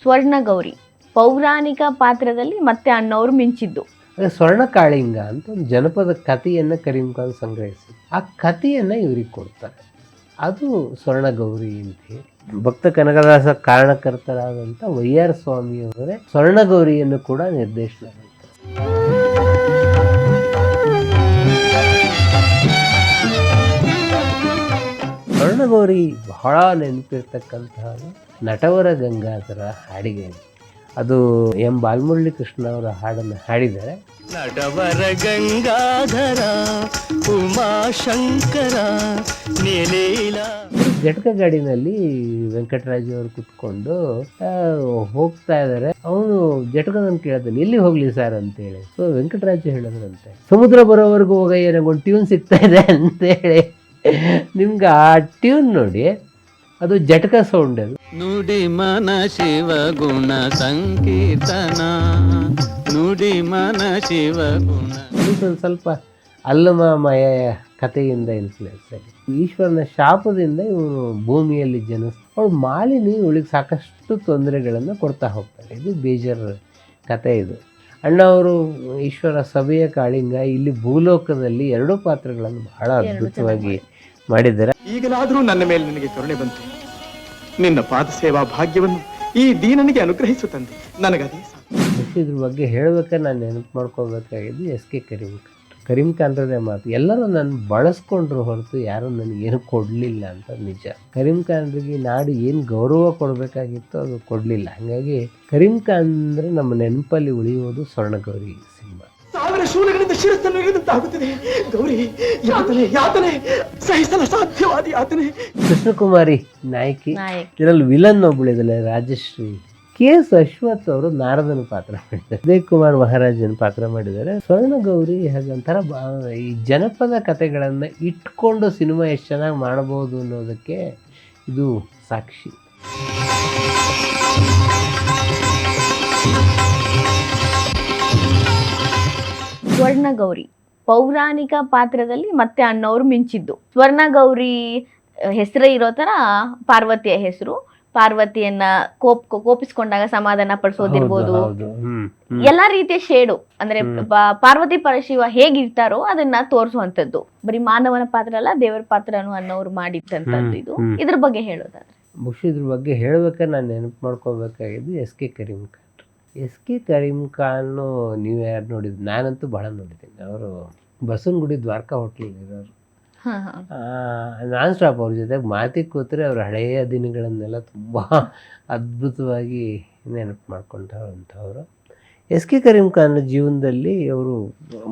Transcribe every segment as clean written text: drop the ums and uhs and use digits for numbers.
ಸ್ವರ್ಣಗೌರಿ ಪೌರಾಣಿಕ ಪಾತ್ರದಲ್ಲಿ ಮತ್ತೆ ಅಣ್ಣವರು ಮಿಂಚಿದ್ದು. ಅದೇ ಸ್ವರ್ಣ ಕಾಳಿಂಗ ಅಂತ ಒಂದು ಜನಪದ ಕಥೆಯನ್ನು ಕರೀಂ ಖಾನ್ ಸಂಗ್ರಹಿಸಿ ಆ ಕಥೆಯನ್ನು ಇವ್ರಿಗೆ ಕೊಡ್ತಾರೆ. ಅದು ಸ್ವರ್ಣಗೌರಿ ಅಂತ ಹೇಳಿ. ಭಕ್ತ ಕನಕದಾಸ ಕಾರಣಕರ್ತರಾದಂಥ ವೈ.ಆರ್. ಸ್ವಾಮಿಯವರೇ ಸ್ವರ್ಣಗೌರಿಯನ್ನು ಕೂಡ ನಿರ್ದೇಶನ ಮಾಡ್ತಾರೆ. ಸ್ವರ್ಣಗೌರಿ ಬಹಳ ನೆನಪಿರ್ತಕ್ಕಂತಹ ನಟವರ ಗಂಗಾಧರ ಹಾಡಿಗೆ. ಅದು ಎಂ ಬಾಲಮುರಳಿ ಕೃಷ್ಣ ಅವರ ಹಾಡನ್ನು ಹಾಡಿದ್ದಾರೆ. ನಟವರ ಗಂಗಾಧರ ಉಮಾಶಂಕರ ನೀಲೀಲ. ಜಟಕ ಗಾಡಿನಲ್ಲಿ ವೆಂಕಟರಾಜ್ ಅವರು ಕುತ್ಕೊಂಡು ಹೋಗ್ತಾ ಇದ್ದಾರೆ. ಅವನು ಜಟಕದನ್ನು ಕೇಳ್ತಾನೆ, ಎಲ್ಲಿ ಹೋಗ್ಲಿ ಸರ್ ಅಂತೇಳಿ. ಸೊ ವೆಂಕಟರಾಜ್ ಹೇಳಿದ್ರಂತೆ, ಸಮುದ್ರ ಬರೋವರೆಗೂ ಹೋಗಯ್ಯ, ನಂಗೊಂದು ಟ್ಯೂನ್ ಸಿಗ್ತಾ ಇದೆ ಅಂತೇಳಿ. ನಿಮ್ಗೆ ಆ ಟ್ಯೂನ್ ನೋಡಿ, ಅದು ಜಟಕ ಸೌಂಡ್. ಅದು ನುಡಿ ಮನ ಶಿವ ಗುಣ ಸಂಕೀರ್ತನ, ನುಡಿ ಮನ ಶಿವ ಗುಣ. ಒಂದು ಸ್ವಲ್ಪ ಅಲ್ಲಮಯ ಕಥೆಯಿಂದ ಇನ್ಫ್ಲುಯೆನ್ಸ್ ಆಗಿ ಈಶ್ವರನ ಶಾಪದಿಂದ ಇವನು ಭೂಮಿಯಲ್ಲಿ ಅವಳು ಮಾಲಿನಿ ಇವಳಿಗೆ ಸಾಕಷ್ಟು ತೊಂದರೆಗಳನ್ನು ಕೊಡ್ತಾ ಹೋಗ್ತಾರೆ. ಇದು ಬೇಜಾರ್ ಕಥೆ. ಇದು ಅಣ್ಣ ಅವರು ಈಶ್ವರ ಸಭೆಯ ಕಾಳಿಂಗ ಇಲ್ಲಿ ಭೂಲೋಕದಲ್ಲಿ ಎರಡೂ ಪಾತ್ರಗಳನ್ನು ಬಹಳ ಅದ್ಭುತವಾಗಿ ಮಾಡಿದ್ದಾರೆ. ಈಗಲಾದರೂ ನನ್ನ ಮೇಲೆ ನಿನಗೆ ಕರುಣೆ ಬಂತು. ನಿನ್ನ ಪಾದ ಸೇವಾ ಭಾಗ್ಯವನ್ನು ಈ ದೀನನಿಗೆ ಅನುಗ್ರಹಿಸು ತಂದೆ, ನನಗದೇ ಸಾಕು. ಇದ್ರ ಬಗ್ಗೆ ಹೇಳ್ಬೇಕಾದ್ರೆ ನಾನು ನೆನಪು ಮಾಡ್ಕೋಬೇಕಾಗಿದ್ದು ಎಸ್.ಕೆ. ಕರೀಂ ಖಾನ್ರದೇ ಮಾತು. ಎಲ್ಲರೂ ನಾನು ಬಳಸ್ಕೊಂಡ್ರು ಹೊರತು ಯಾರೂ ನನಗೇನು ಕೊಡಲಿಲ್ಲ ಅಂತ ನಿಜ. ಕರೀಂ ಖಾನ್ರಿಗೆ ನಾಡು ಏನು ಗೌರವ ಕೊಡಬೇಕಾಗಿತ್ತು ಅದು ಕೊಡಲಿಲ್ಲ. ಹಾಗಾಗಿ ಕರೀಂ ಖಾನ್ ಅಂದರೆ ನಮ್ಮ ನೆನಪಲ್ಲಿ ಉಳಿಯುವುದು ಸ್ವರ್ಣಗೌರಿ ಸಿನಿಮಾ. ಸಾವಿರ ಶೂಲಗಳಿಂದ ಶಿರಸ್ಸನ್ನು ಇರಿದಂತಾಗುತ್ತದೆ. ಗೌರಿ, ಯಾತನೆ ಯಾತನೆ, ಸಹಿಸಲು ಸಾಧ್ಯವಾದ ಯಾತನೆ. ಕೃಷ್ಣಕುಮಾರಿ ನಾಯಕಿ, ಇದರಲ್ಲಿ ವಿಲನ್ ಒಬ್ಬಳಿದಲ್ಲ ರಾಜಶ್ರೀ. ಕೆ.ಎಸ್. ಅಶ್ವಥ್ ಅವರು ನಾರದನ ಪಾತ್ರ ಮಾಡಿದ್ದಾರೆ. ಉದಯ್ ಕುಮಾರ್ ಮಹಾರಾಜನ ಪಾತ್ರ ಮಾಡಿದ್ದಾರೆ. ಸ್ವರ್ಣಗೌರಿ ಹಾಗಂತರ ಈ ಜನಪದ ಕಥೆಗಳನ್ನು ಇಟ್ಕೊಂಡು ಸಿನಿಮಾ ಎಷ್ಟು ಚೆನ್ನಾಗಿ ಮಾಡಬಹುದು ಅನ್ನೋದಕ್ಕೆ ಇದು ಸಾಕ್ಷಿ. ಸ್ವರ್ಣಗೌರಿ ಪೌರಾಣಿಕ ಪಾತ್ರದಲ್ಲಿ ಮತ್ತೆ ಅಣ್ಣವರು ಮಿಂಚಿದ್ದು. ಸ್ವರ್ಣಗೌರಿ ಹೆಸರೇ ಇರೋ ಥರ ಪಾರ್ವತಿಯ ಹೆಸರು. ಪಾರ್ವತಿಯನ್ನ ಕೋಪಿಸ್ಕೊಂಡಾಗ ಸಮಾಧಾನ ಪಡಿಸೋದಿರ್ಬೋದು, ಎಲ್ಲಾ ರೀತಿಯ ಶೇಡು ಅಂದ್ರೆ ಪಾರ್ವತಿ ಪರಶಿವ ಹೇಗಿರ್ತಾರೋ ಅದನ್ನ ತೋರಿಸುವಂತದ್ದು. ಬರೀ ಮಾನವನ ಪಾತ್ರ ಅಲ್ಲ, ದೇವರ ಪಾತ್ರನು ಅನ್ನೋರು ಮಾಡಿದ್ದಂಥದ್ದು ಇದು. ಇದ್ರ ಬಗ್ಗೆ ಹೇಳೋದಾದ್ರೆ ಬಹುಶಃ ಇದ್ರ ಬಗ್ಗೆ ಹೇಳ್ಬೇಕಾದ್ರೆ ನಾನು ನೆನಪು ಮಾಡ್ಕೋಬೇಕಾಗಿದ್ದು ಎಸ್.ಕೆ. ಕರೀಂ ಖಾನ್. ಎಸ್.ಕೆ. ಕರೀಂ ಖಾನ್ ನೀವು ಯಾರು ನೋಡಿದ್ದು? ನಾನಂತೂ ಬಹಳ ನೋಡಿದ್ದೀನಿ. ಅವರು ಬಸವನಗುಡಿ ದ್ವಾರಕಾ ಹೋಟ್ಲಲ್ಲಿರೋರು. ನಾನ್ ಸ್ಟಾಪ್ ಅವ್ರ ಜೊತೆಗೆ ಮಾತಿಗೆ ಕೂತ್ರೆ ಅವ್ರ ಹಳೆಯ ದಿನಗಳನ್ನೆಲ್ಲ ತುಂಬ ಅದ್ಭುತವಾಗಿ ನೆನಪು ಮಾಡ್ಕೊಂಡಂಥವ್ರು. ಎಸ್.ಕೆ. ಕರೀಂ ಖಾನ್ ಜೀವನದಲ್ಲಿ ಅವರು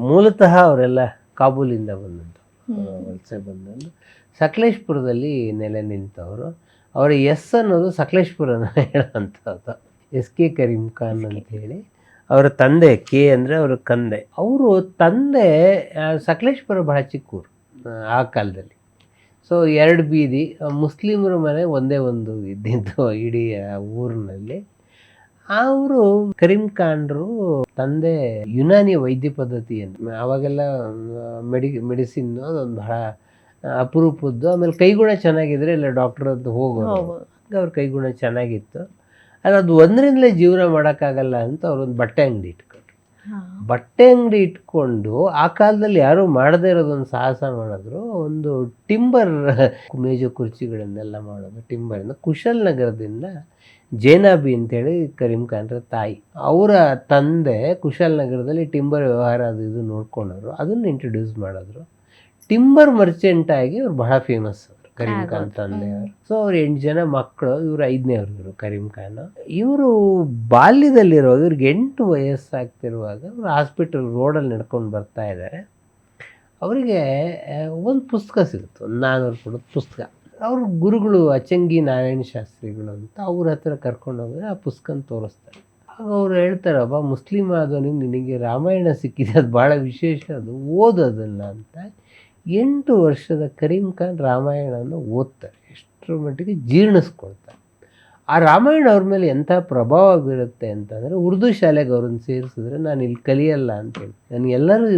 ಮೂಲತಃ ಅವರೆಲ್ಲ ಕಾಬೂಲಿಂದ ವಲಸೆ ಬಂದವರು. ಸಕಲೇಶ್ಪುರದಲ್ಲಿ ನೆಲೆ ನಿಂತವರು. ಅವರ ಎಸ್ ಅನ್ನೋದು ಸಕಲೇಶ್ಪುರನ ಹೇಳೋವಂಥದ್ದು, ಎಸ್.ಕೆ. ಕರೀಂ ಖಾನ್ ಅಂತೇಳಿ. ಅವರ ತಂದೆ ಕೆ ಅಂದರೆ ಅವರ ಕಂದೆ. ಅವರು ತಂದೆ ಸಕಲೇಶ್ಪುರ ಬಹಳ ಚಿಕ್ಕೂರು ಆ ಕಾಲದಲ್ಲಿ. ಸೊ 2 ಬೀದಿ, ಮುಸ್ಲಿಮರ ಮನೆ ಒಂದೇ ಒಂದು ಇದ್ದಿದ್ದು ಇಡೀ ಊರಿನಲ್ಲಿ. ಅವರು ಕರೀಂ ಖಾನ್ರು ತಂದೆ ಯುನಾನಿ ವೈದ್ಯ ಪದ್ಧತಿಯನ್ನು, ಆವಾಗೆಲ್ಲ ಮೆಡಿಸಿನ್ ಅದೊಂದು ಬಹಳ ಅಪರೂಪದ್ದು. ಆಮೇಲೆ ಕೈಗುಣ ಚೆನ್ನಾಗಿದ್ರೆ ಇಲ್ಲ ಡಾಕ್ಟರ್ ಅಂತ ಹೋಗೋರು. ಅವ್ರ ಕೈಗುಣ ಚೆನ್ನಾಗಿತ್ತು. ಅದು ಒಂದರಿಂದಲೇ ಜೀವನ ಮಾಡೋಕ್ಕಾಗಲ್ಲ ಅಂತ ಅವರೊಂದು ಬಟ್ಟೆ ಅಂಗಡಿ ಇಟ್ಕೊಂಡ್ರು. ಬಟ್ಟೆ ಅಂಗಡಿ ಇಟ್ಕೊಂಡು ಆ ಕಾಲದಲ್ಲಿ ಯಾರೂ ಮಾಡದೇ ಇರೋದೊಂದು ಸಾಹಸ ಮಾಡಿದ್ರು. ಒಂದು ಟಿಂಬರ್ ಮೇಜು ಕುರ್ಚಿಗಳನ್ನೆಲ್ಲ ಮಾಡೋದು ಟಿಂಬರಿಂದ. ಕುಶಾಲನಗರದಿಂದ ಜೈನಾಬಿ ಅಂತೇಳಿ ಕರೀಂ ಖಾನ್ರ ತಾಯಿ, ಅವರ ತಂದೆ ಕುಶಾಲನಗರದಲ್ಲಿ ಟಿಂಬರ್ ವ್ಯವಹಾರ ಅದು ಇದು ನೋಡ್ಕೊಂಡವರು. ಅದನ್ನು ಇಂಟ್ರೊಡ್ಯೂಸ್ ಮಾಡಿದ್ರು. ಟಿಂಬರ್ ಮರ್ಚೆಂಟ್ ಆಗಿ ಅವ್ರು ಬಹಳ ಫೇಮಸ್ ಅವರು ಕರೀಂ ಖಾನ್ ತಂದೆಯವರು. ಸೊ ಅವ್ರು 8 ಜನ ಮಕ್ಕಳು. ಇವರು 5ನೇವರು ಕರೀಂ ಖಾನ್. ಇವರು ಬಾಲ್ಯದಲ್ಲಿರುವಾಗ, ಇವ್ರಿಗೆ 8 ವಯಸ್ಸಾಗ್ತಿರುವಾಗ ಅವರು ಹಾಸ್ಪಿಟಲ್ ರೋಡಲ್ಲಿ ನಡ್ಕೊಂಡು ಬರ್ತಾ ಇದ್ದಾರೆ. ಅವರಿಗೆ ಒಂದು ಪುಸ್ತಕ ಸಿಗುತ್ತೆ, ಒಂದು 400 ಕೊಡೋದು ಪುಸ್ತಕ. ಅವ್ರ ಗುರುಗಳು ಅಚಂಗಿ ನಾರಾಯಣ ಶಾಸ್ತ್ರಿಗಳು ಅಂತ ಅವ್ರ ಹತ್ರ ಕರ್ಕೊಂಡು ಹೋಗಿದ್ರೆ ಆ ಪುಸ್ತಕನ ತೋರಿಸ್ತಾರೆ. ಆಗ ಅವ್ರು ಹೇಳ್ತಾರಪ್ಪ, ಮುಸ್ಲಿಮ್ ಆದವನಿಗೆ ನಿನಗೆ ರಾಮಾಯಣ ಸಿಕ್ಕಿದೆ, ಅದು ಭಾಳ ವಿಶೇಷ, ಅದು ಓದೋದಲ್ಲ ಅಂತ. 8 ವರ್ಷದ ಕರೀಂ ಖಾನ್ ರಾಮಾಯಣವನ್ನು ಓದ್ತಾರೆ. ಎಷ್ಟರ ಮಟ್ಟಿಗೆ ಜೀರ್ಣಿಸ್ಕೊಳ್ತಾರೆ. ಆ ರಾಮಾಯಣ ಅವ್ರ ಮೇಲೆ ಎಂಥ ಪ್ರಭಾವ ಬೀರುತ್ತೆ ಅಂತಂದರೆ, ಉರ್ದು ಶಾಲೆಗೆ ಅವ್ರನ್ನ ಸೇರಿಸಿದ್ರೆ ನಾನು ಇಲ್ಲಿ ಕಲಿಯಲ್ಲ ಅಂತೇಳಿ, ನನಗೆಲ್ಲರೂ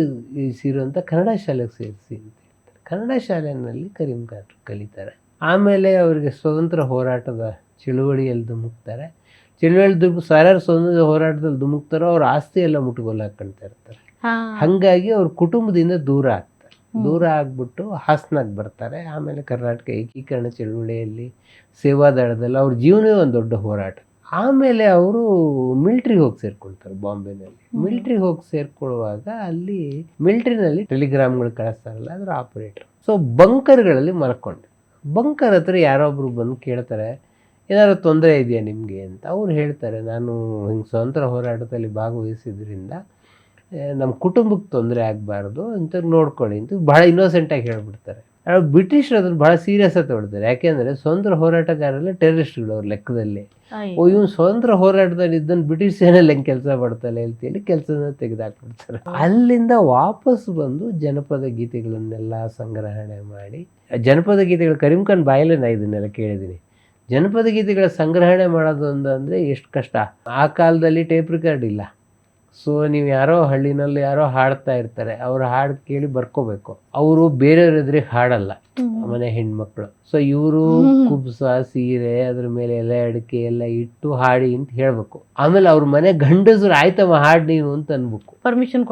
ಸೇರುವಂಥ ಕನ್ನಡ ಶಾಲೆಗೆ ಸೇರಿಸಿ ಅಂತ ಹೇಳ್ತಾರೆ. ಕನ್ನಡ ಶಾಲೆಯಲ್ಲಿ ಕರೀಂ ಖಾನ್ ಕಲಿತಾರೆ. ಆಮೇಲೆ ಅವರಿಗೆ ಸ್ವತಂತ್ರ ಹೋರಾಟದ ಚಳುವಳಿಯಲ್ಲಿ ಧುಮುಕ್ತಾರೆ. ಚಳುವಳಿ ಸಾವಿರಾರು ಸ್ವಾತಂತ್ರ್ಯ ಹೋರಾಟದಲ್ಲಿ ಧುಮುಕ್ತಾರೋ ಅವ್ರ ಆಸ್ತಿ ಎಲ್ಲ ಮುಟ್ಟುಗೋಲು ಹಾಕ್ಕೊಳ್ತಾ ಇರ್ತಾರೆ. ಹಾಗಾಗಿ ಅವ್ರ ಕುಟುಂಬದಿಂದ ದೂರ ಆಗ್ತಾರೆ. ದೂರ ಆಗ್ಬಿಟ್ಟು ಹಾಸನಾಗ್ ಬರ್ತಾರೆ. ಆಮೇಲೆ ಕರ್ನಾಟಕ ಏಕೀಕರಣ ಚಳುವಳಿಯಲ್ಲಿ ಸೇವಾದಳದಲ್ಲಿ ಅವ್ರ ಜೀವನವೇ ಒಂದು ದೊಡ್ಡ ಹೋರಾಟ. ಆಮೇಲೆ ಅವರು ಮಿಲ್ಟ್ರಿಗೆ ಹೋಗಿ ಸೇರ್ಕೊಳ್ತಾರೆ ಬಾಂಬೆನಲ್ಲಿ. ಮಿಲ್ಟ್ರಿಗೆ ಹೋಗಿ ಸೇರ್ಕೊಳ್ಳುವಾಗ ಅಲ್ಲಿ ಮಿಲ್ಟ್ರಿನಲ್ಲಿ ಟೆಲಿಗ್ರಾಮ್ಗಳು ಕಳಿಸ್ತಾರಲ್ಲ ಅದ್ರ ಆಪರೇಟರ್. ಸೊ ಬಂಕರ್ಗಳಲ್ಲಿ ಮಲ್ಕೊಂಡೆ. ಬಂಕರ್ ಹತ್ರ ಯಾರೊಬ್ರು ಬಂದು ಕೇಳ್ತಾರೆ, ಏನಾದ್ರು ತೊಂದರೆ ಇದೆಯಾ ನಿಮಗೆ ಅಂತ. ಅವ್ರು ಹೇಳ್ತಾರೆ, ನಾನು ಹಿಂಗೆ ಸ್ವತಂತ್ರ ಹೋರಾಟದಲ್ಲಿ ಭಾಗವಹಿಸಿದ್ರಿಂದ ನಮ್ಮ ಕುಟುಂಬಕ್ಕೆ ತೊಂದರೆ ಆಗಬಾರ್ದು ಅಂತ ನೋಡ್ಕೊಳ್ಳಿ ಅಂತ ಭಾಳ ಇನ್ನೋಸೆಂಟಾಗಿ ಹೇಳ್ಬಿಡ್ತಾರೆ. ಬ್ರಿಟಿಷರು ಅದನ್ನು ಭಾಳ ಸೀರಿಯಸ್ ಆಗಿ ತಗೊಳ್ತಾರೆ. ಯಾಕೆಂದರೆ ಸ್ವತಂತ್ರ ಹೋರಾಟಗಾರರೆಲ್ಲ ಟೆರರಿಸ್ಟ್ಗಳು ಅವ್ರ ಲೆಕ್ಕದಲ್ಲಿ. ಇವನು ಸ್ವತಂತ್ರ ಹೋರಾಟದಲ್ಲಿ ಇದ್ದನ್ನು ಬ್ರಿಟಿಷ್ ಸೇನೆಯಲ್ಲಿ ಹೆಂಗೆ ಕೆಲಸ ಮಾಡ್ತಾನೆ ಅಂತೇಳಿ ಕೆಲಸನ ತೆಗೆದಾಕ್ಬಿಡ್ತಾರೆ. ಅಲ್ಲಿಂದ ವಾಪಸ್ ಬಂದು ಜನಪದ ಗೀತೆಗಳನ್ನೆಲ್ಲ ಸಂಗ್ರಹಣೆ ಮಾಡಿ, ಜನಪದ ಗೀತೆಗಳು ಕರೀಂ ಖಾನ್ ಬಾಯಲ್ಲೇ ನಾ ಇದನ್ನೆಲ್ಲ ಕೇಳಿದ್ದೀನಿ. ಜನಪದ ಗೀತೆಗಳ ಸಂಗ್ರಹಣೆ ಮಾಡೋದು ಅಂದರೆ ಎಷ್ಟು ಕಷ್ಟ. ಆ ಕಾಲದಲ್ಲಿ ಟೇಪ್ ರೆಕಾರ್ಡ್ ಇಲ್ಲ. ಸೊ ನೀವು ಯಾರೋ ಹಳ್ಳಿನಲ್ಲಿ ಯಾರೋ ಹಾಡ್ತಾ ಇರ್ತಾರೆ, ಅವ್ರ ಹಾಡು ಕೇಳಿ ಬರ್ಕೋಬೇಕು. ಅವರು ಬೇರೆಯವ್ರ ಎದುರಿಗೆ ಹಾಡಲ್ಲ, ಮನೆ ಹೆಣ್ಮಕ್ಳು. ಸೊ ಇವರು ಕುಬ್ಸ ಸೀರೆ ಅದ್ರ ಮೇಲೆ ಎಲೆ ಅಡಿಕೆ ಎಲ್ಲ ಇಟ್ಟು ಹಾಡಿ ಅಂತ ಹೇಳ್ಬೇಕು. ಆಮೇಲೆ ಅವ್ರ ಮನೆ ಗಂಡಸರು ಆಯ್ತಮ್ಮ ಹಾಡು ನೀನು ಅಂತ ಅನ್ಬೇಕು, ಪರ್ಮಿಷನ್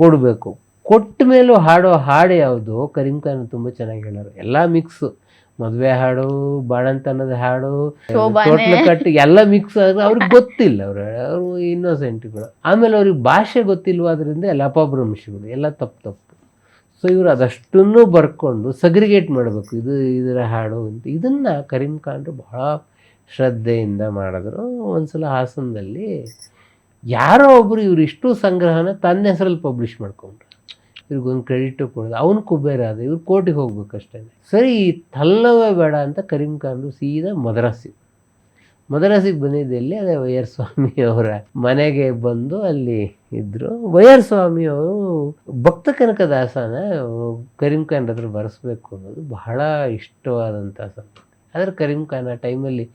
ಕೊಡಬೇಕು. ಕೊಟ್ಟ ಮೇಲೂ ಹಾಡೋ ಹಾಡು ಯಾವುದು? ಕರೀಂ ಖಾನ್ ತುಂಬ ಚೆನ್ನಾಗಿ ಹೇಳೋರು. ಎಲ್ಲ ಮಿಕ್ಸು, ಮದುವೆ ಹಾಡು, ಬಾಣಂತನದ ಹಾಡು, ಟೋಟ್ಲ ಕಟ್ಟು ಎಲ್ಲ ಮಿಕ್ಸ್ ಆದ್ರೆ ಅವ್ರಿಗೆ ಗೊತ್ತಿಲ್ಲ. ಅವರು ಇನ್ನೋಸೆಂಟ್ಗಳು. ಆಮೇಲೆ ಅವ್ರಿಗೆ ಭಾಷೆ ಗೊತ್ತಿಲ್ವಾದ್ರಿಂದ ಎಲ್ಲ ಅಪಭ್ರಂಶಗಳು, ಎಲ್ಲ ತಪ್ಪು. ಸೊ ಇವರು ಅದಷ್ಟನ್ನು ಬರ್ಕೊಂಡು ಸಗ್ರಿಗೇಟ್ ಮಾಡಬೇಕು, ಇದರ ಹಾಡು ಅಂತ. ಇದನ್ನು ಕರೀಂ ಖಾನ್ರು ಬಹಳ ಶ್ರದ್ಧೆಯಿಂದ ಮಾಡಿದ್ರು. ಒಂದ್ಸಲ ಹಾಸನದಲ್ಲಿ ಯಾರೋ ಒಬ್ಬರು ಇವರು ಇಷ್ಟು ಸಂಗ್ರಹನ ತನ್ನ ಹೆಸರಲ್ಲಿ ಪಬ್ಲಿಷ್ ಮಾಡ್ಕೊಂಡ್ರು. ಇವ್ರಿಗೊಂದು ಕ್ರೆಡಿಟು ಕೊಡೋದು. ಅವನು ಕುಬೇರ ಆದ, ಇವ್ರು ಕೋರ್ಟಿಗೆ ಹೋಗ್ಬೇಕಷ್ಟೇ. ಸರಿ ತಲ್ಲವೇ ಬೇಡ ಅಂತ ಕರೀಂ ಖಾನ್ರು ಸೀದಾ ಮದ್ರಾಸಿಗೆ ಬಂದಿದ್ದೆಲ್ಲಿ ಅದೇ ವೈಆರ್ ಸ್ವಾಮಿ ಅವರ ಮನೆಗೆ ಬಂದು ಅಲ್ಲಿ ಇದ್ದರು. ವೈಆರ್ ಸ್ವಾಮಿ ಅವರು ಭಕ್ತ ಕನಕದಾಸನ ಕರೀಂ ಖಾನ್ ಹತ್ರ ಬರೆಸ್ಬೇಕು ಅನ್ನೋದು ಬಹಳ ಇಷ್ಟವಾದಂಥ ಸಂಗತಿ. ಆದರೆ ಕರೀಂ ಖಾನ್ ಆ ಟೈಮಲ್ಲಿ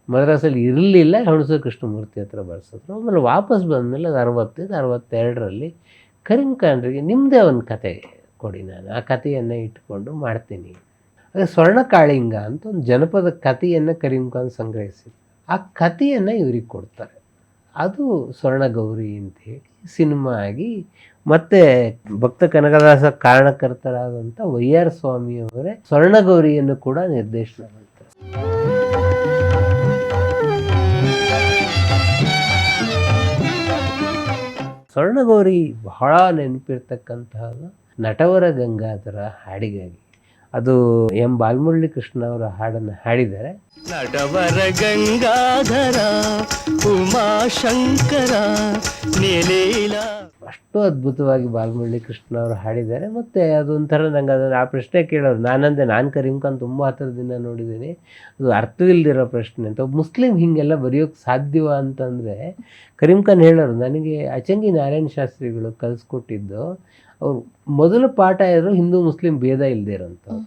ಮದ್ರಾಸಲ್ಲಿ ಇರಲಿಲ್ಲ. ಹುಣಸೂರು ಕೃಷ್ಣಮೂರ್ತಿ ಹತ್ರ ಬರೆಸಿದ್ರು. ಆಮೇಲೆ ವಾಪಸ್ ಬಂದಮೇಲೆ ಅದು 62ರಲ್ಲಿ ಕರೀಂ ಖಾನ್ರಿಗೆ ನಿಮ್ಮದೇ ಒಂದು ಕತೆ ಕೊಡಿ, ನಾನು ಆ ಕಥೆಯನ್ನು ಇಟ್ಕೊಂಡು ಮಾಡ್ತೀನಿ. ಅದೇ ಸ್ವರ್ಣಕಾಳಿಂಗ ಅಂತ ಒಂದು ಜನಪದ ಕಥೆಯನ್ನು ಕರೀಂ ಖಾನ್ ಸಂಗ್ರಹಿಸಿದ್ರು. ಆ ಕಥೆಯನ್ನು ಇವ್ರಿಗೆ ಕೊಡ್ತಾರೆ. ಅದು ಸ್ವರ್ಣಗೌರಿ ಅಂಥೇಳಿ ಸಿನಿಮಾ ಆಗಿ ಮತ್ತೆ ಭಕ್ತ ಕನಕದಾಸ ಕಾರಣಕರ್ತರಾದಂಥ ವೈಆರ್ ಸ್ವಾಮಿಯವರೇ ಸ್ವರ್ಣಗೌರಿಯನ್ನು ಕೂಡ ನಿರ್ದೇಶನ ಮಾಡ್ತಾರೆ. ಸ್ವರ್ಣಗೌರಿ ಬಹಳ ನೆನಪಿರ್ತಕ್ಕಂತಹದ್ದು ನಟವರ ಗಂಗಾಧರ ಹಾಡಿಗಾಗಿ. ಅದು ಎಂ ಬಾಲಮುರಳಿ ಕೃಷ್ಣ ಅವರ ಹಾಡನ್ನು ಹಾಡಿದ್ದಾರೆ. ನಟವರ ಗಂಗಾಧರ ಉಮಾಶಂಕರ ನೀಲೀಲ, ಅಷ್ಟು ಅದ್ಭುತವಾಗಿ ಬಾಲಮುರಳಿ ಕೃಷ್ಣ ಅವರು ಹಾಡಿದ್ದಾರೆ. ಮತ್ತು ಅದೊಂಥರ ನಂಗೆ ಅದನ್ನು ಆ ಪ್ರಶ್ನೆ ಕೇಳೋರು. ನಾನು ಕರೀಂ ಖಾನ್ ತುಂಬ ಹತ್ತಿರದಿಂದ ನೋಡಿದ್ದೀನಿ, ಅದು ಅರ್ಥವಿಲ್ದಿರೋ ಪ್ರಶ್ನೆ ಅಂತ. ಒಬ್ಬ ಮುಸ್ಲಿಂ ಹೀಗೆಲ್ಲ ಬರೆಯೋಕ್ಕೆ ಸಾಧ್ಯವ ಅಂತಂದರೆ ಕರೀಂ ಖಾನ್ ಹೇಳೋರು. ನನಗೆ ಅಚಂಗಿ ನಾರಾಯಣ ಶಾಸ್ತ್ರಿಗಳು ಕಲಿಸ್ಕೊಟ್ಟಿದ್ದು, ಅವರು ಮೊದಲ ಪಾಠ ಇರೋ ಹಿಂದೂ ಮುಸ್ಲಿಂ ಭೇದ ಇಲ್ಲದೆ ಇರೋಂಥವ್ರು.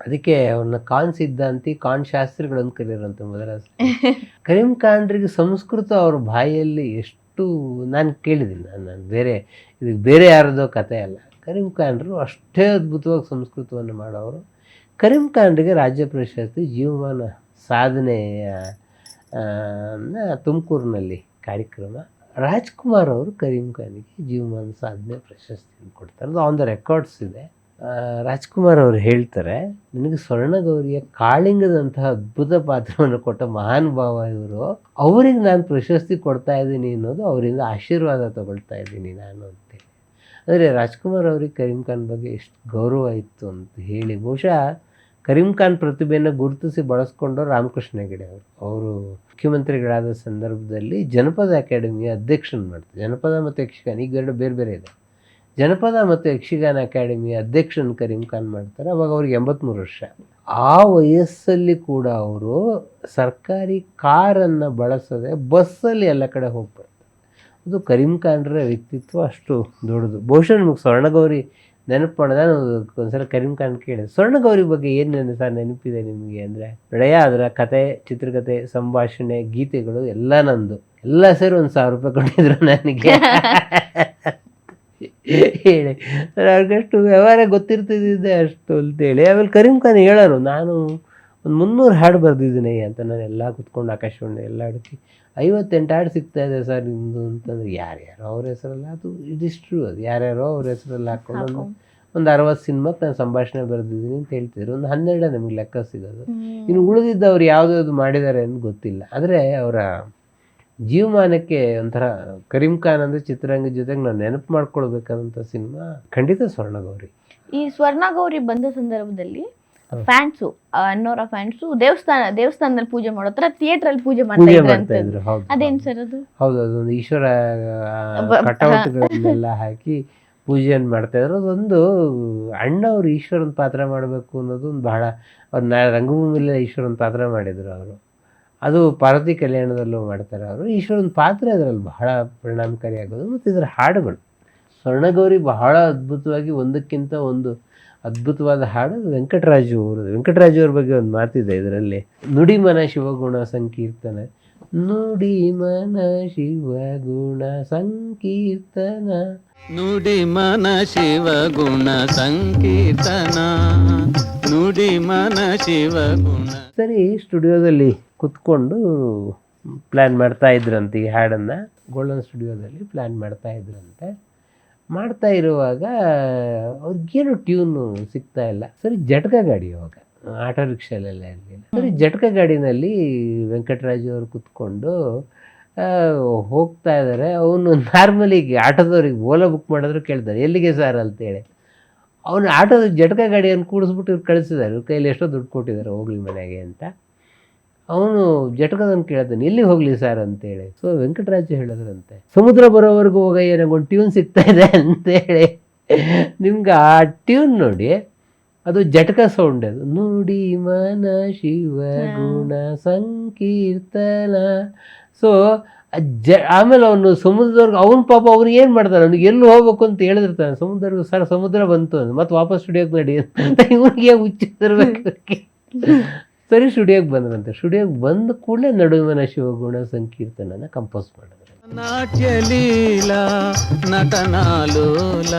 ಅದಕ್ಕೆ ಅವ್ರನ್ನ ಖಾನ್ ಸಿದ್ಧಾಂತಿ, ಖಾನ್ ಶಾಸ್ತ್ರಿಗಳನ್ನು ಕರೆಯೋರಂತ ಮದ್ರಾಸ್. ಕರೀಂ ಖಾನ್ರಿಗೆ ಸಂಸ್ಕೃತ ಅವ್ರ ಬಾಯಲ್ಲಿ ಎಷ್ಟು ನಾನು ಕೇಳಿದ್ದೀನಿ. ನಾನು ಬೇರೆ ಯಾರದೋ ಕತೆ ಅಲ್ಲ. ಕರೀಂ ಖಾನ್ರು ಅಷ್ಟೇ ಅದ್ಭುತವಾಗಿ ಸಂಸ್ಕೃತವನ್ನು ಮಾಡೋರು. ಕರೀಂ ಖಾನ್ರಿಗೆ ರಾಜ್ಯ ಪ್ರಶಸ್ತಿ ಜೀವಮಾನ ಸಾಧನೆಯ ತುಮಕೂರಿನಲ್ಲಿ ಕಾರ್ಯಕ್ರಮ. ರಾಜ್ಕುಮಾರ್ ಅವರು ಕರೀಂ ಖಾನ್ಗೆ ಜೀವಮಾನ ಸಾಧನೆ ಪ್ರಶಸ್ತಿಯನ್ನು ಕೊಡ್ತಾರೆ. ಅದು ಆನ್ ದ ರೆಕಾರ್ಡ್ಸ್ ಇದೆ. ರಾಜ್ಕುಮಾರ್ ಅವರು ಹೇಳ್ತಾರೆ, ನನಗೆ ಸ್ವರ್ಣಗೌರಿಯ ಕಾಳಿಂಗದಂತಹ ಅದ್ಭುತ ಪಾತ್ರವನ್ನು ಕೊಟ್ಟ ಮಹಾನ್ ಭಾವ ಇವರು, ಅವರಿಗೆ ನಾನು ಪ್ರಶಸ್ತಿ ಕೊಡ್ತಾ ಇದ್ದೀನಿ ಅನ್ನೋದು ಅವರಿಂದ ಆಶೀರ್ವಾದ ತಗೊಳ್ತಾ ಇದ್ದೀನಿ ನಾನು ಅಂತೇಳಿ. ಅಂದರೆ ರಾಜ್ಕುಮಾರ್ ಅವ್ರಿಗೆ ಕರೀಂ ಖಾನ್ ಬಗ್ಗೆ ಎಷ್ಟು ಗೌರವ ಇತ್ತು ಅಂತ ಹೇಳಿ. ಬಹುಶಃ ಕರೀಂ ಖಾನ್ ಪ್ರತಿಭೆಯನ್ನು ಗುರುತಿಸಿ ಬಳಸ್ಕೊಂಡವ್ರು ರಾಮಕೃಷ್ಣ ಹೆಗಡೆ ಅವರು ಮುಖ್ಯಮಂತ್ರಿಗಳಾದ ಸಂದರ್ಭದಲ್ಲಿ ಜನಪದ ಅಕಾಡೆಮಿಯ ಅಧ್ಯಕ್ಷನ ಮಾಡ್ತಾರೆ. ಜನಪದ ಮತ್ತು ಯಕ್ಷಗಾನ ಈಗ ಎರಡು ಬೇರೆ ಬೇರೆ ಇದೆ. ಜನಪದ ಮತ್ತು ಯಕ್ಷಗಾನ ಅಕಾಡೆಮಿಯ ಅಧ್ಯಕ್ಷನ ಕರೀಂ ಖಾನ್ ಮಾಡ್ತಾರೆ. ಅವಾಗ ಅವ್ರಿಗೆ 83 ವರ್ಷ. ಆ ವಯಸ್ಸಲ್ಲಿ ಕೂಡ ಅವರು ಸರ್ಕಾರಿ ಕಾರನ್ನು ಬಳಸದೆ ಬಸ್ಸಲ್ಲಿ ಎಲ್ಲ ಕಡೆ ಹೋಗ್ತಾರೆ. ಅದು ಕರೀಂ ಖಾನ್ರ ವ್ಯಕ್ತಿತ್ವ ಅಷ್ಟು ದೊಡ್ಡದು. ಬಹುಶಃ ನಮಗೆ ಸ್ವರ್ಣಗೌರಿ ನೆನಪು ಮಾಡಿದ. ನಾನು ಒಂದ್ಸಲ ಕರೀಂ ಖಾನ್ ಕೇಳಿದೆ, ಸ್ವರ್ಣಗೌರಿ ಬಗ್ಗೆ ಏನು ಸರ್ ನೆನಪಿದೆ ನಿಮಗೆ ಅಂದರೆ, ನಡೆಯ ಅದರ ಕತೆ, ಚಿತ್ರಕಥೆ, ಸಂಭಾಷಣೆ, ಗೀತೆಗಳು ಎಲ್ಲ ನಂದು, ಎಲ್ಲ ಸೇರಿ 1,000 ರೂಪಾಯಿ ಕೊಟ್ಟಿದ್ರು ನನಗೆ ಹೇಳಿ. ಅವ್ರಿಗಷ್ಟು ವ್ಯವಹಾರ ಗೊತ್ತಿರ್ತಿದ್ದೆ ಅಷ್ಟು ಅಂತೇಳಿ. ಆಮೇಲೆ ಕರೀಂ ಖಾನ್ ಹೇಳೋರು, ನಾನು ಒಂದು 300 ಹಾಡು ಬರೆದಿದ್ದೀನಿ ಅಂತ. ನಾನು ಎಲ್ಲ ಕುತ್ಕೊಂಡು ಆಕಾಶವಾಣಿ ಎಲ್ಲ ಹುಡುಕಿ 58 ಹಾಡು ಸಿಗ್ತಾ ಇದೆ ಸರ್ ನಿಮ್ಮದು ಅಂತಂದ್ರೆ ಯಾರ್ಯಾರೋ ಅವ್ರ ಹೆಸರಲ್ಲ, ಅದು ಇದಿಷ್ಟು ಅದು ಯಾರ್ಯಾರೋ ಅವ್ರ ಹೆಸರಲ್ಲಿ ಹಾಕೊಂಡು ಒಂದು 60 ಸಿನಿಮಾಕ್ಕೆ ನಾನು ಸಂಭಾಷಣೆ ಬರೆದಿದ್ದೀನಿ ಅಂತ ಹೇಳ್ತಿದ್ರು. ಒಂದು 12 ನಮಗೆ ಲೆಕ್ಕ ಸಿಗೋದು. ಇನ್ನು ಉಳಿದಿದ್ದವ್ರು ಯಾವುದ್ಯಾವುದು ಮಾಡಿದ್ದಾರೆ ಅಂತ ಗೊತ್ತಿಲ್ಲ. ಆದರೆ ಅವರ ಜೀವಮಾನಕ್ಕೆ ಒಂಥರ ಕರೀಂ ಖಾನ್ ಅಂದರೆ ಚಿತ್ರರಂಗದ ಜೊತೆಗೆ ನಾವು ನೆನಪು ಮಾಡ್ಕೊಳ್ಬೇಕಾದಂಥ ಸಿನಿಮಾ ಖಂಡಿತ ಸ್ವರ್ಣಗೌರಿ. ಈ ಸ್ವರ್ಣಗೌರಿ ಬಂದ ಸಂದರ್ಭದಲ್ಲಿ ಫ್ಯಾನ್ಸು ಅನ್ನೋರ ಫ್ಯಾನ್ಸು ದೇವಸ್ಥಾನದಲ್ಲಿ ಪೂಜೆ ಮಾಡೋ ಥರ ಥಿಯೇಟ್ರಲ್ಲಿ ಪೂಜೆ ಮಾಡ್ತಾ ಇದ್ರು. ಹೌದು, ಅದೇನು ಸರ್ ಅದು? ಹೌದು, ಅದೊಂದು ಈಶ್ವರ ಕಟೌಟ್ಗಳನ್ನೆಲ್ಲ ಹಾಕಿ ಪೂಜೆಯನ್ನು ಮಾಡ್ತಾಯಿದ್ರು. ಅದೊಂದು ಅಣ್ಣವ್ರು ಈಶ್ವರನ ಪಾತ್ರ ಮಾಡಬೇಕು ಅನ್ನೋದು ಒಂದು ಬಹಳ ಅವ್ರು ರಂಗಭೂಮಿಯಲ್ಲೇ ಈಶ್ವರನ ಪಾತ್ರ ಮಾಡಿದರು ಅವರು. ಅದು ಪಾರ್ವತಿ ಕಲ್ಯಾಣದಲ್ಲೂ ಮಾಡ್ತಾರೆ ಅವರು. ಈಶ್ವರನ ಪಾತ್ರ ಅದರಲ್ಲಿ ಬಹಳ ಪರಿಣಾಮಕಾರಿ ಆಗೋದು. ಮತ್ತು ಇದರ ಹಾಡುಗಳು ಸ್ವರ್ಣಗೌರಿ ಬಹಳ ಅದ್ಭುತವಾಗಿ ಒಂದಕ್ಕಿಂತ ಒಂದು ಅದ್ಭುತವಾದ ಹಾಡು ವೆಂಕಟರಾಜು ಅವರದು. ವೆಂಕಟರಾಜು ಅವ್ರ ಬಗ್ಗೆ ಒಂದು ಮಾತಿದೆ ಇದರಲ್ಲಿ, ನುಡಿಮನ ಶಿವಗುಣ ಸಂಕೀರ್ತನ, ನುಡಿಮನ ಶಿವಗುಣ ಸಂಕೀರ್ತನ, ನುಡಿಮನ ಶಿವಗುಣ ಸಂಕೀರ್ತನ, ನುಡಿಮನ ಶಿವಗುಣ. ಸರಿ, ಸ್ಟುಡಿಯೋದಲ್ಲಿ ಕುತ್ಕೊಂಡು ಪ್ಲ್ಯಾನ್ ಮಾಡ್ತಾ ಇದ್ರಂತೆ ಈ ಹಾಡನ್ನು. ಗೋಲ್ಡನ್ ಸ್ಟುಡಿಯೋದಲ್ಲಿ ಪ್ಲ್ಯಾನ್ ಮಾಡ್ತಾ ಇದ್ರಂತೆ. ಮಾಡ್ತಾ ಇರುವಾಗ ಅವ್ರಿಗೇನು ಟ್ಯೂನು ಸಿಗ್ತಾ ಇಲ್ಲ. ಸರಿ, ಜಟಕ ಗಾಡಿ ಅವಾಗ ಆಟೋ ರಿಕ್ಷಾಲೆಲ್ಲ ಇರಲಿಲ್ಲ. ಸರಿ, ಜಟಕ ಗಾಡಿನಲ್ಲಿ ವೆಂಕಟರಾಜು ಅವರು ಕುತ್ಕೊಂಡು ಹೋಗ್ತಾ ಇದ್ದಾರೆ. ಅವನು ನಾರ್ಮಲಿಗೆ ಆಟೋದವ್ರಿಗೆ ಓಲಾ ಬುಕ್ ಮಾಡಿದ್ರು ಕೇಳ್ತಾರೆ ಎಲ್ಲಿಗೆ ಸರ್ ಅಂತೇಳಿ. ಅವನು ಆಟೋದ ಜಟಕ ಗಾಡಿಯನ್ನು ಕೂಡಿಸ್ಬಿಟ್ಟು ಇವ್ರು ಕಳಿಸಿದ್ದಾರೆ. ಇವ್ರ ಕೈಯಲ್ಲಿ ಎಷ್ಟೋ ದುಡ್ಡು ಕೊಟ್ಟಿದ್ದಾರೆ ಹೋಗ್ಲಿ ಮನೆಗೆ ಅಂತ. ಅವನು ಜಟಕದನ್ನು ಕೇಳ್ತಾನೆ ಎಲ್ಲಿ ಹೋಗಲಿ ಸರ್ ಅಂತೇಳಿ. ಸೊ ವೆಂಕಟರಾಜು ಹೇಳಿದ್ರಂತೆ, ಸಮುದ್ರ ಬರೋವರೆಗೂ ಹೋಗಯ್ಯ ನಂಗೊಂದು ಟ್ಯೂನ್ ಸಿಗ್ತಾ ಇದೆ ಅಂತೇಳಿ. ನಿಮ್ಗೆ ಆ ಟ್ಯೂನ್ ನೋಡಿ, ಅದು ಜಟಕ ಸೌಂಡ್, ಅದು ನುಡಿ ಮನ ಶಿವ ಗುಣ ಸಂಕೀರ್ತನ. ಸೊ ಆಮೇಲೆ ಅವನು ಸಮುದ್ರದವ್ರಿಗೆ ಅವನು ಪಾಪ ಅವ್ನು ಏನು ಮಾಡ್ತಾನೆ, ಅವ್ನಿಗೆ ಎಲ್ಲಿ ಹೋಗ್ಬೇಕು ಅಂತ ಹೇಳಿದಿರ್ತಾನೆ. ಸಮುದ್ರಗೂ ಸರ್ ಸಮುದ್ರ ಬಂತು ಅಂತ ಮತ್ತೆ ವಾಪಸ್ ಸ್ಟುಡಿಯೋಗೆ ನಡಿ ಅಂತ ಇವನಿಗೆ ಹುಚ್ಚಿರ್ಬೇಕು. ಸರಿ, ಸ್ಟುಡಿಯೋಗೆ ಬಂದ್ರಂತೆ. ಸ್ಟುಡಿಯೋಗೆ ಬಂದ ಕೂಡಲೇ ನಡುವಿನ ಶಿವಗುಣ ಸಂಕೀರ್ತನ ಕಂಪೋಸ್ ಮಾಡಿದ್ರು. ನಾಟ್ಯ ಲೀಲಾ ನಟನಾಲೋಲ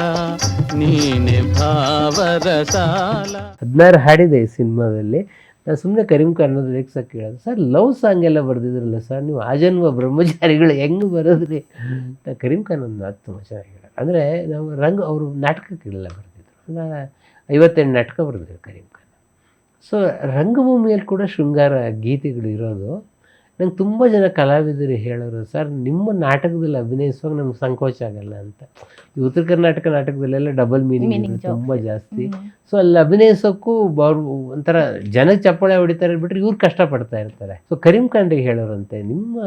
ನೀನೆ ಭಾವರಸಾಲ. 16 ಹಾಡಿದೆ ಈ ಸಿನಿಮಾದಲ್ಲಿ. ನಾನು ಸುಮ್ಮನೆ ಕರೀಂ ಖಾನ್ ಅನ್ನೋದು ರೇಕ್ಸಕ್ಕೆ ಕೇಳೋದು, ಸರ್ ಲವ್ ಸಾಂಗ್ ಎಲ್ಲ ಬರೆದಿದ್ರಲ್ಲ ಸರ್ ನೀವು, ಆಜನ್ಮ ಬ್ರಹ್ಮಚಾರಿಗಳು ಹೆಂಗೆ ಬರೋದ್ರಿ ಅಂತ. ಕರೀಂ ಖಾನ್ ಒಂದು ಮಾತು ತುಂಬ ಚೆನ್ನಾಗಿ ಹೇಳೋದು. ಅಂದರೆ ನಾವು ಅವರು ನಾಟಕಕ್ಕೆಲ್ಲ ಬರೆದಿದ್ರು. 58 ನಾಟಕ ಬರೆದಿದ್ರು ಕರೀಂ ಖಾನ್. ಸೊ ರಂಗಭೂಮಿಯಲ್ಲಿ ಕೂಡ ಶೃಂಗಾರ ಗೀತೆಗಳು ಇರೋದು. ನಂಗೆ ತುಂಬ ಜನ ಕಲಾವಿದರು ಹೇಳೋರು, ಸರ್ ನಿಮ್ಮ ನಾಟಕದಲ್ಲಿ ಅಭಿನಯಿಸುವಾಗ ನಮ್ಗೆ ಸಂಕೋಚ ಆಗಲ್ಲ ಅಂತ. ಈ ಉತ್ತರ ಕರ್ನಾಟಕ ನಾಟಕದಲ್ಲೆಲ್ಲ ಡಬಲ್ ಮೀನಿಂಗ್ ತುಂಬ ಜಾಸ್ತಿ. ಸೊ ಅಲ್ಲಿ ಅಭಿನಯಿಸೋಕ್ಕೂ ಅವ್ರು ಒಂಥರ ಜನಕ್ಕೆ ಚಪ್ಪಾಳೆ ಹೊಡಿತಾರೆ ಬಿಟ್ಟರೆ ಇವ್ರು ಕಷ್ಟಪಡ್ತಾ ಇರ್ತಾರೆ. ಸೊ ಕರೀಂ ಖಾನ್ರಿಗೆ ಹೇಳೋರಂತೆ, ನಿಮ್ಮ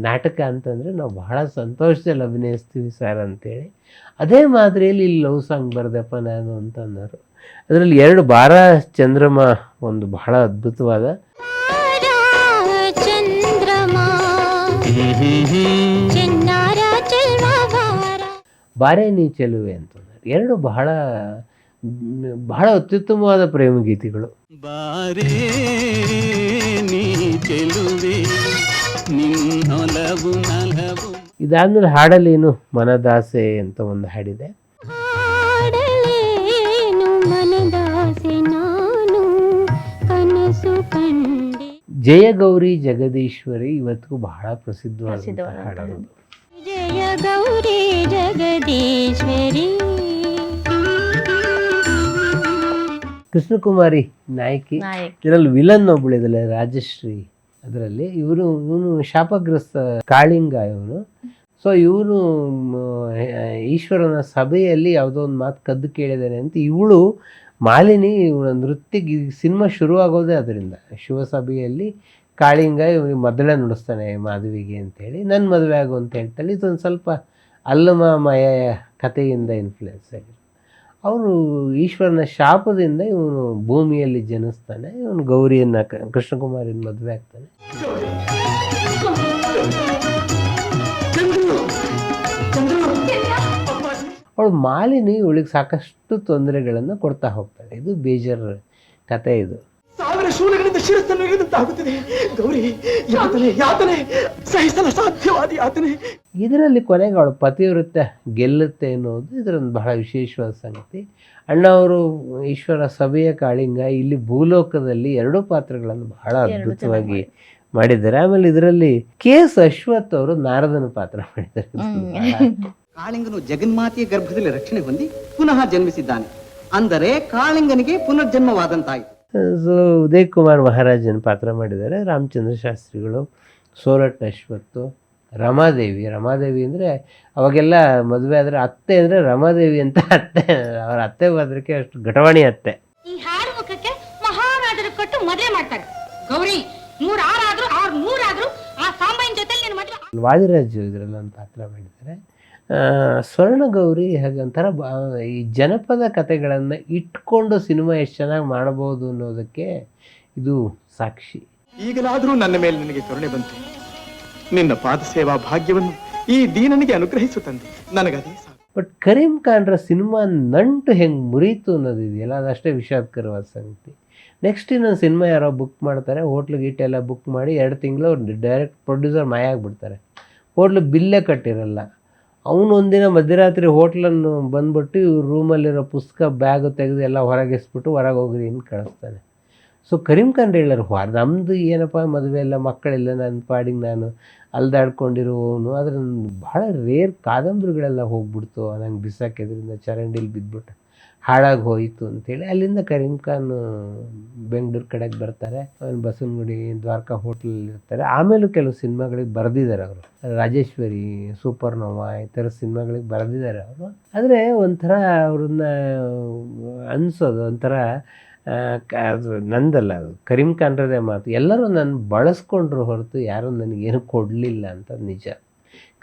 ನಾಟಕ ಅಂತಂದರೆ ನಾವು ಬಹಳ ಸಂತೋಷದಲ್ಲಿ ಅಭಿನಯಿಸ್ತೀವಿ ಸರ್ ಅಂತೇಳಿ. ಅದೇ ಮಾದರಿಯಲ್ಲಿ ಇಲ್ಲಿ ಲವ್ ಸಾಂಗ್ ಬರೆದಪ್ಪ ನಾನು ಅಂತ ಅನ್ನೋರು. ಅದರಲ್ಲಿ 2 ಬಾರ ಚಂದ್ರಮ ಒಂದು ಬಹಳ ಅದ್ಭುತವಾದ, ಬಾರೇ ನೀ ಚೆಲುವೆ ಅಂತ 2 ಬಹಳ ಬಹಳ ಅತ್ಯುತ್ತಮವಾದ ಪ್ರೇಮ ಗೀತೆಗಳು. ಬಾರೇ ನೀ ಚೆಲುವೆ ನಿನ್ನೊಲವು ನಲವು. ಇದಾದ್ಮೇಲೆ ಹಾಡಲೇನು ಮನದಾಸೆ ಅಂತ ಒಂದು ಹಾಡಿದೆ. ಜಯ ಗೌರಿ ಜಗದೀಶ್ವರಿ ಇವತ್ತಿಗೂ ಬಹಳ ಪ್ರಸಿದ್ಧವಾದ ಹಾಡೋದು. ಜಯ ಗೌರಿ ಜಗದೀಶ್ವರಿ. ಕೃಷ್ಣಕುಮಾರಿ ನಾಯಕಿ. ಇದರಲ್ಲಿ ವಿಲನ್ ಒಬ್ಬಳಿದಲ್ಲ ರಾಜಶ್ರೀ. ಅದರಲ್ಲಿ ಇವನು ಶಾಪಗ್ರಸ್ತ ಕಾಳಿಂಗ ಇವನು. ಸೊ ಇವನು ಈಶ್ವರನ ಸಭೆಯಲ್ಲಿ ಯಾವುದೋ ಒಂದು ಮಾತು ಕದ್ದು ಕೇಳಿದ್ದಾನೆ ಅಂತ ಇವಳು ಮಾಲಿನಿ ಇವಳ ನೃತ್ಯಕ್ಕೆ ಸಿನಿಮಾ ಶುರುವಾಗೋದೇ ಅದರಿಂದ. ಶಿವಸಭೆಯಲ್ಲಿ ಕಾಳಿಂಗ ಇವನಿಗೆ ಮದುವೆ ನುಡಿಸ್ತಾನೆ ಮಾಧವಿಗೆ ಅಂತೇಳಿ, ನನ್ನ ಮದುವೆ ಆಗು ಅಂತ ಹೇಳ್ತಾಳೆ. ಇದೊಂದು ಸ್ವಲ್ಪ ಅಲ್ಲಮಯ ಕಥೆಯಿಂದ ಇನ್ಫ್ಲುಯೆನ್ಸ್ ಆಗಿದೆ. ಅವರು ಈಶ್ವರನ ಶಾಪದಿಂದ ಇವನು ಭೂಮಿಯಲ್ಲಿ ಜನಿಸ್ತಾನೆ. ಇವನು ಗೌರಿಯನ್ನು ಕೃಷ್ಣಕುಮಾರಿನ ಮದುವೆ ಆಗ್ತಾನೆ. ಅವಳು ಮಾಲಿನಿ ಇವಳಿಗೆ ಸಾಕಷ್ಟು ತೊಂದರೆಗಳನ್ನು ಕೊಡ್ತಾ ಹೋಗ್ತಾಳೆ. ಇದು ಬೇಜಾರ್ ಕತೆ. ಇದು 1000 ಶೂಲಗಳಿಂದ ಶಿರಸ್ಸನ್ನು ಇರಿದಂತಾಗುತ್ತದೆ. ಗೌರಿ, ಯಾತನೆ ಯಾತನೆ, ಸಹಿಸಲು ಸಾಧ್ಯವಾದ ಯಾತನೆ. ಇದರಲ್ಲಿ ಕೊನೆಗೆ ಅವಳ ಪತಿವೃತ್ತ ಗೆಲ್ಲುತ್ತೆ ಅನ್ನೋದು ಇದರೊಂದು ಬಹಳ ವಿಶೇಷವಾದ ಸಂಗತಿ. ಅಣ್ಣ ಅವರು ಈಶ್ವರ ಸಭೆಯ ಕಾಳಿಂಗ ಇಲ್ಲಿ ಭೂಲೋಕದಲ್ಲಿ 2 ಪಾತ್ರಗಳನ್ನು ಬಹಳ ಅದ್ಭುತವಾಗಿ ಮಾಡಿದ್ದಾರೆ. ಆಮೇಲೆ ಇದರಲ್ಲಿ ಕೆ.ಎಸ್. ಅಶ್ವಥ್ ಅವರು ನಾರದನ ಪಾತ್ರ ಮಾಡಿದ್ದಾರೆ. ಕಾಳಿಂಗನು ಜಗನ್ಮಾತೆಯ ಗರ್ಭದಲ್ಲಿ ರಕ್ಷಣೆ ಹೊಂದಿ ಪುನಃ ಜನ್ಮಿಸಿದ್ದಾನೆ. ಅಂದರೆ ಕಾಳಿಂಗನಿಗೆ ಪುನರ್ಜನ್ಮವಾದಂತಾಯಿತು. ಸೊ ಉದಯ್ ಕುಮಾರ್ ಮಹಾರಾಜನ ಪಾತ್ರ ಮಾಡಿದ್ದಾರೆ ರಾಮಚಂದ್ರ ಶಾಸ್ತ್ರಿಗಳು, ಸೋರಟ್ ಅಶ್ವತ್ತು, ರಮಾದೇವಿ ಅಂದರೆ ಅವಾಗೆಲ್ಲ ಮದುವೆ ಆದರೆ ಅತ್ತೆ ಅಂದರೆ ರಮಾದೇವಿ ಅಂತ ಅತ್ತೆ, ಅವರ ಅತ್ತೆ ಹೋದ್ರಕ್ಕೆ ಅಷ್ಟು ಘಟವಾಣಿ ಅತ್ತೆ. ಈ ಹಾಡು ಮುಖಕ್ಕೆ ಮಹಾರಾಜರು ಕೊಟ್ಟು ಮದುವೆ ಮಾಡ್ತಾರೆ. ಗೌರಿ 106 ಆದ್ರೂ 100 ಆದ್ರೂ ಆ ಸಾಂಬಯ್ಯನ ಜೊತೆ ನೀನು ಮದುವೆ. ವಾದಿರಾಜ್ ಇದರಲ್ಲಿ ಒಂದು ಪಾತ್ರ ಮಾಡಿದ್ದಾರೆ. ಸ್ವರ್ಣಗೌರಿ ಹಾಗೆ ಒಂಥರ ಈ ಜನಪದ ಕಥೆಗಳನ್ನು ಇಟ್ಕೊಂಡು ಸಿನಿಮಾ ಎಷ್ಟು ಚೆನ್ನಾಗಿ ಮಾಡಬಹುದು ಅನ್ನೋದಕ್ಕೆ ಇದು ಸಾಕ್ಷಿ. ಈಗಲಾದರೂ ನನ್ನ ಮೇಲೆ ನಿನಗೆ ಕರುಣೆ ಬಂತು. ನಿನ್ನ ಪಾದ ಸೇವಾ ಭಾಗ್ಯವನ್ನು ಈ ದೀನನಿಗೆ ಅನುಗ್ರಹಿಸು ತಂದೆ. ನನಗದೇ ಸಾಕು. ಬಟ್ ಕರೀಂ ಖಾನ್ರ ಸಿನಿಮಾ ನಂಟು ಹೆಂಗೆ ಮುರಿಯಿತು ಅನ್ನೋದಿದೆಯಲ್ಲ, ಅದಷ್ಟೇ ವಿಷಾದಕರವಾದ ಸಂಗತಿ. ನೆಕ್ಸ್ಟ್ ಇನ್ನೊಂದು ಸಿನಿಮಾ ಯಾರೋ ಬುಕ್ ಮಾಡ್ತಾರೆ, ಹೋಟ್ಲು ಗೀಟೆಲ್ಲ ಬುಕ್ ಮಾಡಿ 2 ತಿಂಗಳು ಡೈರೆಕ್ಟ್ ಪ್ರೊಡ್ಯೂಸರ್ ಮಾಯ ಆಗಿಬಿಡ್ತಾರೆ. ಹೋಟ್ಲು ಬಿಲ್ಲೇ ಕಟ್ಟಿರಲ್ಲ. ಅವನು ಒಂದಿನ ಮಧ್ಯರಾತ್ರಿ ಹೋಟ್ಲನ್ನು ಬಂದ್ಬಿಟ್ಟು ಇವ್ರ ರೂಮಲ್ಲಿರೋ ಪುಸ್ತಕ ಬ್ಯಾಗು ತೆಗೆದು ಎಲ್ಲ ಹೊರಗೆಸ್ಬಿಟ್ಟು ಹೊರಗೆ ಹೋಗ್ರಿ ಅಂತ ಕಳಿಸ್ತಾನೆ. ಸೊ ಕರೀಂ ಖಾನ್ ಹೇಳೋರು ನಮ್ಮದು ಏನಪ್ಪ ಮದುವೆ ಎಲ್ಲ ಮಕ್ಕಳೆಲ್ಲ ನನ್ನ ಪಾಡಿಗೆ ನಾನು ಅಲ್ದಾಡ್ಕೊಂಡಿರುವವನು. ಆದರೆ ಭಾಳ ರೇರ್ ಕಾದಂಬರಿಗಳೆಲ್ಲ ಹೋಗ್ಬಿಡ್ತು, ನಂಗೆ ಬಿಸಾಕಿದ್ರಿಂದ ಚರಂಡಿಲಿ ಬಿದ್ದುಬಿಟ್ಟು ಹಾಳಾಗಿ ಹೋಯಿತು ಅಂಥೇಳಿ ಅಲ್ಲಿಂದ ಕರೀಂ ಖಾನ್ ಬೆಂಗಳೂರು ಕಡೆಗೆ ಬರ್ತಾರೆ. ಬಸವನಗುಡಿ ದ್ವಾರಕಾ ಹೋಟ್ಲಲ್ಲಿ ಇರ್ತಾರೆ. ಆಮೇಲೂ ಕೆಲವು ಸಿನಿಮಾಗಳಿಗೆ ಬರೆದಿದ್ದಾರೆ ಅವರು. ರಾಜೇಶ್ವರಿ, ಸೂಪರ್ ನೋವಾ ಈ ಥರ ಸಿನಿಮಾಗಳಿಗೆ ಬರೆದಿದ್ದಾರೆ ಅವರು. ಆದರೆ ಒಂಥರ ಅವ್ರನ್ನ ಅನಿಸೋದು ಒಂಥರ ಅದು ನಂದಲ್ಲ, ಅದು ಕರೀಂ ಖಾನ್ರದೇ ಮಾತು. ಎಲ್ಲರೂ ನನ್ನ ಬಳಸ್ಕೊಂಡ್ರು ಹೊರತು ಯಾರೂ ನನಗೇನು ಕೊಡಲಿಲ್ಲ ಅಂತ ನಿಜ.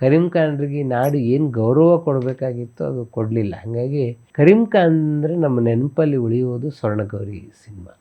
ಕರೀಂ ಖಾನ್ರಿಗೆ ನಾಡು ಏನು ಗೌರವ ಕೊಡಬೇಕಾಗಿತ್ತು ಅದು ಕೊಡಲಿಲ್ಲ. ಹಾಗಾಗಿ ಕರೀಂ ಖಾನ್ ಅಂದರೆ ನಮ್ಮ ನೆನಪಲ್ಲಿ ಉಳಿಯುವುದು ಸ್ವರ್ಣಗೌರಿ ಸಿನಿಮಾ.